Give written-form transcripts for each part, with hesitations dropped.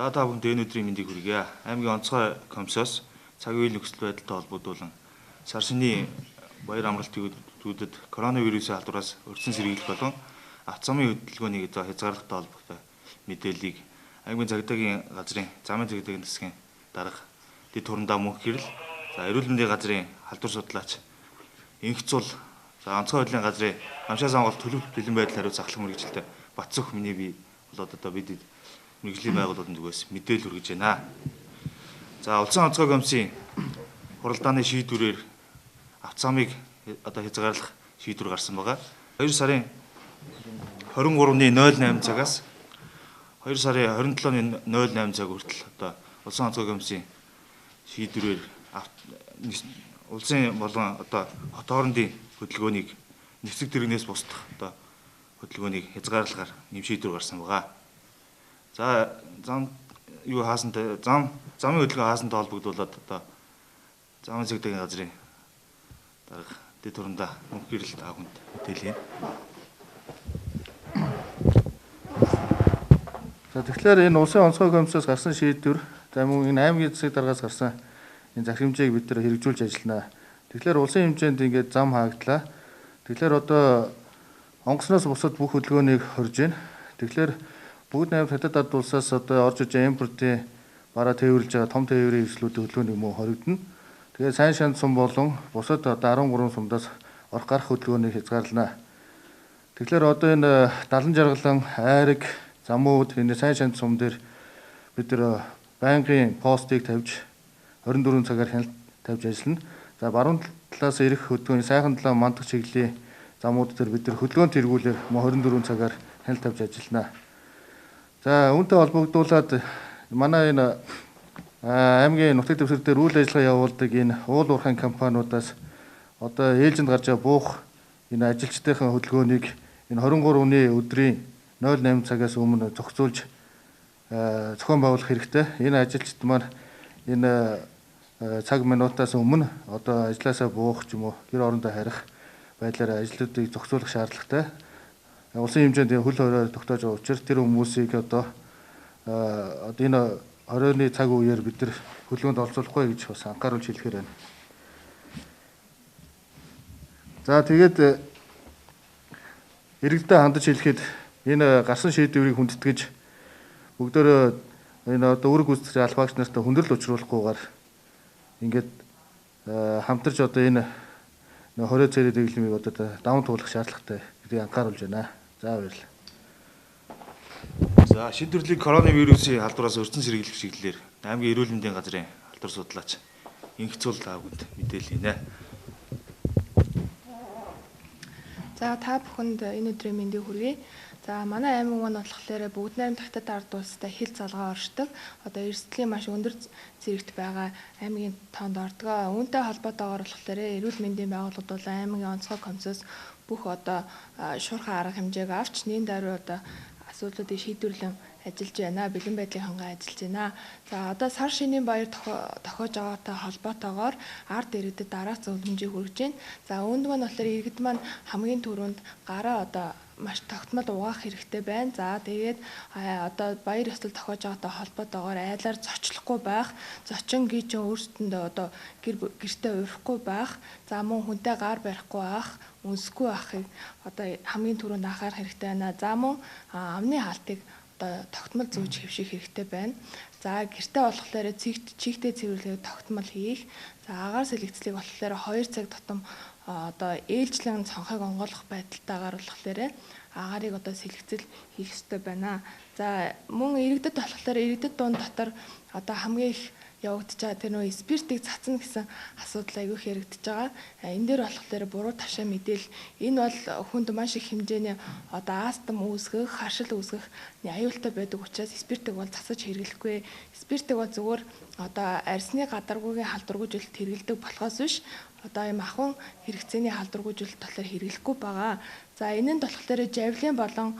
За та бүхэнд энэ өдрийн мэндийг хүргье. Аймгийн онцгой комиссоос цаг үеийн нөхцөл байдалтай холбогдуулан сар шинийн баяр амралтуудад коронавирусын халдвараас өртсөн сэргийлэх болон авто замын хөдөлгөөнийг хязгаарлахтай холбоотой мэдээллийг аймгийн цагдаагийн газрын замын цагдаагийн засгийн дарга дэд хурандаа мөнх гэрэл эрүүл мэндийн газрын халдвар судлаач инхцул онцгой байдлын газрын амшаа сонгуульт төлөв бэлэн байдал хариуц ахлах мэргэжилтэй Батцөх миний бий болоод бид мэргэжлийн байгууллагын зүгээс мэдээлэл хүргэж байна. За улсын онцгой комиссийн хуралдааны шийдвэрээр авто замыг хязгаарлах шийдвэр гарсан байгаа. 2 сарын 23-ны 08 цагаас 2 сарын 27-ны 08 цаг хүртэл улсын онцгой комиссийн шийдвэрээр улсын болон хот хоорондын хөдөлгөөнийг нисэг дэргнээс бусдах хөдөлгөөнийг хязгаарлахаар нэм шийдвэр гарсан байгаа. За замын хөдөлгөөн хаасантай холбогдуулаад замын цагдаагийн газрын дарга дэд хурандаа мөнх гэрэл та бүхэнд мэдээлье. За тэгэхээр энэ улсын онцгой комиссоос гарсан шийдвэр мөн энэ аймгийн засаг даргаас гарсан энэ захирамжийг бид нар хэрэгжүүлж ажиллана. Тэгэхээр улсын хэмжээнд ингээд зам хаагдлаа. Тэгэхээр онгоцноос бусад бүх хөдөлгөөнийг хорж байна. Тэгэхээр бүгд найрамд хятад ард улсаас орж иж импортын бараа тээвэрлж байгаа том тээврийн эрсдлүүдийн хөдөлгөөнийг мөн хоригдно. Тэгээд сайн шанд сум болон бусад 13 сумдаас орох гарах хөдөлгөөнийг хязгаарлана. Тэгэхээр энэ далан жаргалан, айраг, замууд энэ сайн шанд сум дээр бид нар байнгын постыг тавьж 24 цагаар хяналт тавьж ажиллана. За баруун талаас ирэх хөдөлгөөний сайхан талаа мандах чиглэлийн замууд дээр бид нар хөдөлгөөн тэргүүлэр 24 цагаар хяналт тавьж ажиллана. За үүнтэй холбогдуулаад манай энэ аймгийн нутаг дэвсгэр дээр үйл ажиллагаа явуулдаг энэ уул уурхайн компаниудаас ээлжинд гарч байгаа буух энэ ажилчдын хөдөлгөөнийг энэ 23-ны өдрийн 08 цагаас өмнө зохицуулж зохион байгуулах хэрэгтэй. Энэ ажилчид маань энэ цаг минутаас өмнө ажилласаа буух ч юм уу гэр орондоо харих байдлаар ажлуудыг зохицуулах шаардлагатай. Улсын хэмжээнд хөл хорой тогтоож байгаа учраас тэр хүмүүсийг энэ хоройны цаг үеэр бид нар хөдөлгөөнд оролцуулахгүй гэж бас анхааруулж хэлэхээр байна. За тэгээд иргэдэд хандаж хэлэхэд энэ гарсан шийдвэрийг хүндэтгэж бүгдөө энэ үүрэг гүйцэтгэж албаагч нартай хүндрэл учруулахгүйгээр ингээд хамтарч энэ хорой цэрэг дэглэмийг даван туулах шаардлагатай гэдгийг анхааруулж байна. За баярлалаа. За шийдвэрлэлийг коронавирусын халдвараас өртсөн сэргийлэх чиглэлээр аймгийн эрүүл мэндийн газрын халдвар судлаач инхцул та бүхэнд мэдээлэлийнэ. За та бүхэнд энэ өдрийн мэндийг хүргэе. За манай аймаг маань болохоор бүгд найрамд хятад ард улстай хил залгаа оршдог. Эрсдлийн маш өндөр зэрэгт байгаа аймгийн тоонд ордог. Үүнтэй холбоотойгоор болохоор эрүүл мэндийн байгууллагууд бол аймгийн онцгой комиссоос бүх шуурхай арга хэмжээг авч нийт даруй асуудлуудыг шийдвэрлэн ажиллаж байна. Бэлэн байдлын ханган ажиллаж байна. За сар шинийн баяр тохиож байгаатай холбоотойгоор ард иргэдэд дараах зөв хэмжээг хүргэж байна. За үүнд маань болохоор иргэд маань хамгийн түрүүнд гараа маш тогтмол угаах хэрэгтэй байна. За тэгээд баяр ёслол тохиож байгаатай холбоотойгоор айлаар зочлохгүй байх, зочин гүйчин өөрсдөндөө гэртээ урахгүй байх, за мөн хүнтэй гар барихгүй байх, үнсэхгүй байхыг хамгийн түрүүнд анхаарах хэрэгтэй байна. За мөн амны хаалтыг тогтмол зөөж хэвших хэрэгтэй байна. За гэртээ болохоор чигтээ цэвэрлэгээ тогтмол хийх. За агаар сэлгэцлийг болохоор 2 цаг тутам ээлжлэн цонхыг онгойлгох байдалтайгаар болохоор агаарыг сэлгэцэл хийх ёстой байна. За мөн иргэдэд болохоор иргэдэд дунд дотор хамгийн их явагдаж байгаа тэр нөө спиртийг цацна гэсэн асуудал аягүй хэрэгдэж байгаа. Энэ дээр болохоор буруу ташаа мэдээл энэ бол хүнд маш их хэмжээний астм үүсгэх, харшил үүсгэх аюултай байдаг учраас спиртийг бол цацаж хэрэглэхгүй. Спиртийг бол зүгээр арсны гадаргуугийн халдваргүйжилт хэрэглэдэг болохоос биш ийм ахуйн хэрэгцээний халдваргүйжилт болохоор хэрэглэхгүй байгаа. За энэ нь болохоор жавлын болон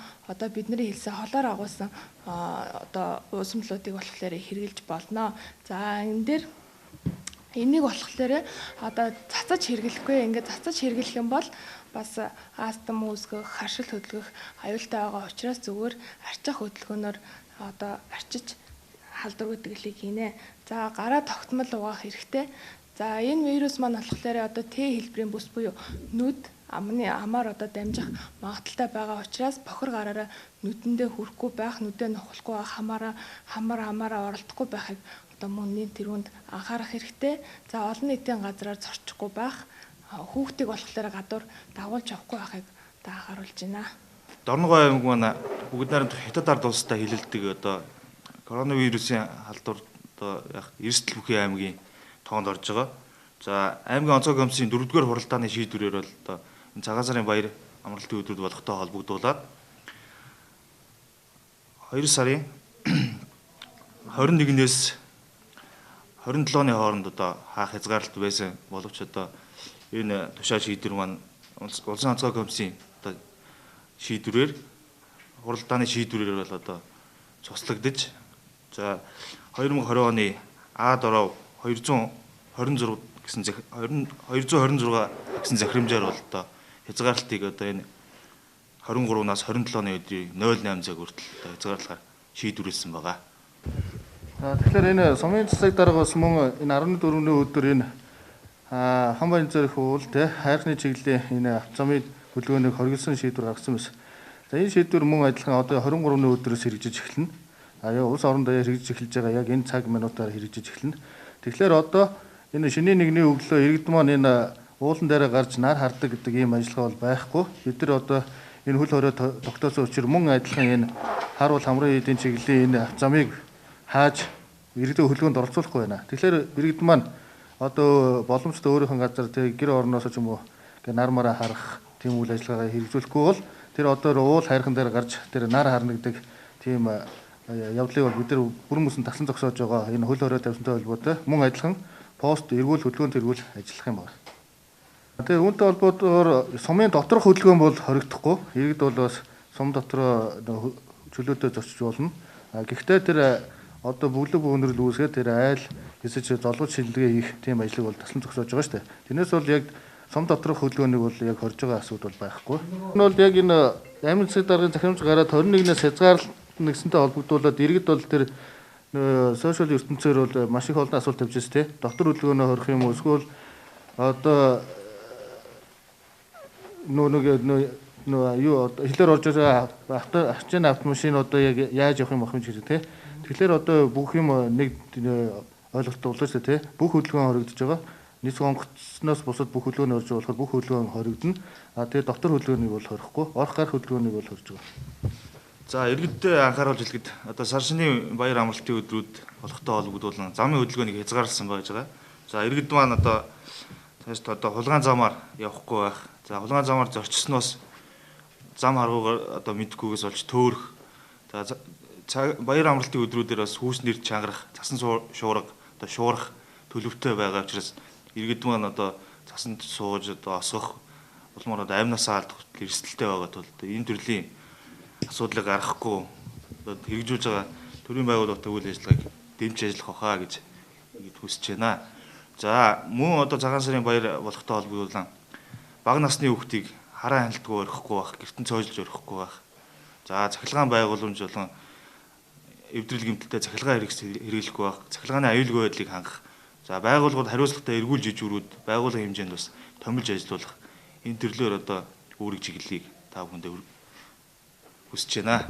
бидний хэлсэн холоор агуулсан уусамлуудыг болохоор хэрэглэж болно. За энэ дээр энийг болохоор цацаж хэрэглэхгүй. Ингээд цацаж хэрэглэх юм бол бас астм үүсгэх, харшил хөдөлгөх аюултай байгаа учраас зүгээр арчих хөдөлгөөнөөр арчиж халдвар гүтгэлийг хийнэ. За гараа тогтмол угаах хэрэгтэй. За энэ вирус маань болохоор одоо Т хэлбэрийн бүс буюу нүд амаар одоо дамжих магадaltaй байгаа учраас бохор гараараа нүдэндээ хүрэхгүй байх, нүдээ нухлахгүй байх, хамаараа оролдохгүй байхыг одоо мөн нийт тэрүүнд анхаарах хэрэгтэй. За олон нийтийн газраар зорчихгүй байх, хүүхдийг болохоор гадуур дагуулж явахгүй байхыг одоо анхааруулж байна. Дорногов аймаг маань бүгд найрамдах хятад ард улстай хилэлдэг одоо коронавирусын халдвар одоо яг эрсдэл бүхий аймгийн тоонд орж байгаа. За аймгийн онцгой комиссийн 4-р хуралдааны шийдвэрээр бол одоо энэ цагаан сарын баяр амралтын өдрүүд болохтой холбогдуулаад 2 сарын 21-ээс 27-ны хооронд одоо хаах хязгаарлалт байсан боловч одоо энэ тушаа шийдвэр маань улсын онцгой комиссийн одоо шийдвэрээр хуралдааны шийдвэрээр бол одоо цуслагдаж за 2020 оны А-дороо 226 гэсэн захирамжаар бол одоо хязгаарлалтыг одоо энэ 23-наас 27-ны өдрийн 08 цаг хүртэл хязгаарлахаар шийдвэрлсэн байгаа. Тэгэхээр энэ сумын засаг дарга бас мөн энэ 14-ний өдөр энэ хан баян зэрэг уул те хайрхны чиглэлийн энэ автозамын хөдөлгөөнийг хоригдсон шийдвэр гаргасан байсан. За энэ шийдвэр мөн адилхан одоо 23-ны өдрөөс хэрэгжиж эхэлнэ. Улс орон даяар хэрэгжиж эхэлж байгаа яг энэ цаг минутаар хэрэгжиж эхэлнэ. Тэгэхээр одоо энэ шинийн нэгний өглөө иргэд маань энэ уулан дээрээ гарч нар хардаг гэдэг ийм ажиллагаа бол байхгүй. Бид нар одоо энэ хөл хорой тогтоосон учраас мөн адилхан энэ хар бол хамрын эдийн чиглэлийн энэ автозамыг хааж иргэдийн хөдөлгөөнд оролцуулахгүй байна. Тэгэхээр иргэд маань одоо боломжтой өөрийнхөө газар тэг гэр орноосоо ч юм уу нар мараа харах тийм үйл ажиллагаагаа хэрэгжүүлэхгүй бол тэр одоо уул хайрхан дээр гарч тэр нар харна гэдэг тийм явдлыг бол бид нар бүрэн мөсөн тасан зогсоож байгаа. Энэ хөл хорой тавьсантай холбоотой мөн адилхан пост эргүүл хөдөлгөөнд тэргүүл ажиллах юм байна. Тэгээ үүнтэй холбоотойгоор сумын доторх хөдөлгөөн бол хоригдохгүй. Иргэд бол бас сум дотроо чөлөөтэй зочиж болно. Гэхдээ тэр одоо бүглэг өнөрлөл үүсгээд тэр айл хэсэж золгож шилдэгээ хийх тийм ажлыг бол тасан зогсоож байгаа шүү дээ. Тэрнээс бол яг сум доторх хөдөлгөөнийг бол яг хорж байгаа асуудал бол байхгүй. Энэ бол яг энэ аймаг засаг даргын захирамж гараад 21-ээс хязгаарлалт нэгсэнтэй холбогдуулаад иргэд бол тэр сошиал ертөнцөөр бол маш их олон асуулт тавьж байна те. Дотор хөдөлгөөнөө хорих юм уу эсвэл одоо юу хэлээр орж байгаа арчин автомашин одоо яг яаж явах юм ах юм гэж те. Тэгэхээр одоо бүх юм нэг ойлголт дуулж шүү те. Бүх хөдөлгөөн хоригдож байгаа. Нийс онгоцноос бусад бүх хөдөлгөөн орж болохоор бүх хөдөлгөөн хоригдно. Тэгээ дотор хөдөлгөөнийг бол хорихгүй. Орох гарах хөдөлгөөнийг бол хорж байгаа. За иргэдэд анхааруулж хэлэхэд одоо сар шинийн баяр амралтын өдрүүд болохтой холбогдуулан замын хөдөлгөөнийг хязгаарласан байж байгаа. За иргэд маань одоо хулгайн замаар явахгүй байх. За хулгайн замаар зорчсноос зам харгуугаар одоо мэдхгүйгээс болж төөрөх. За баяр амралтын өдрүүдээр бас хүүснэр чангарах, цасан шуурга одоо шуурах төлөвтэй байгаа учраас иргэд маань одоо цасанд сууж одоо осгох улмаар одоо амнасаа алдах эрсдэлтэй байгаа тул энэ төрлийн асуудлыг гаргахгүй хэрэгжүүлж байгаа төрийн байгууллагатай үйл ажиллагааг дэмжиж ажиллах хаа гэж хүсэж байна. За мөн одоо цагаан сарын баяр болохтой холбогдуулан бага насны хүүхдийг хараа хяналтгүй орхихгүй байх, гэртэн цоожлж орхихгүй байх. За цахилгаан байгууламж болон эвдрэл гэмтэлтэй цахилгаан хэрэглэхгүй байх, цахилгааны аюулгүй байдлыг хангах. За байгууллагууд хариуцлагатай эргүүл жижүүрүүд байгууллагын хэмжээнд бас томилж ажиллах. Энэ төрлөөр одоо үүрэг чиглэлийг та бүхэндээ хүсэж байна.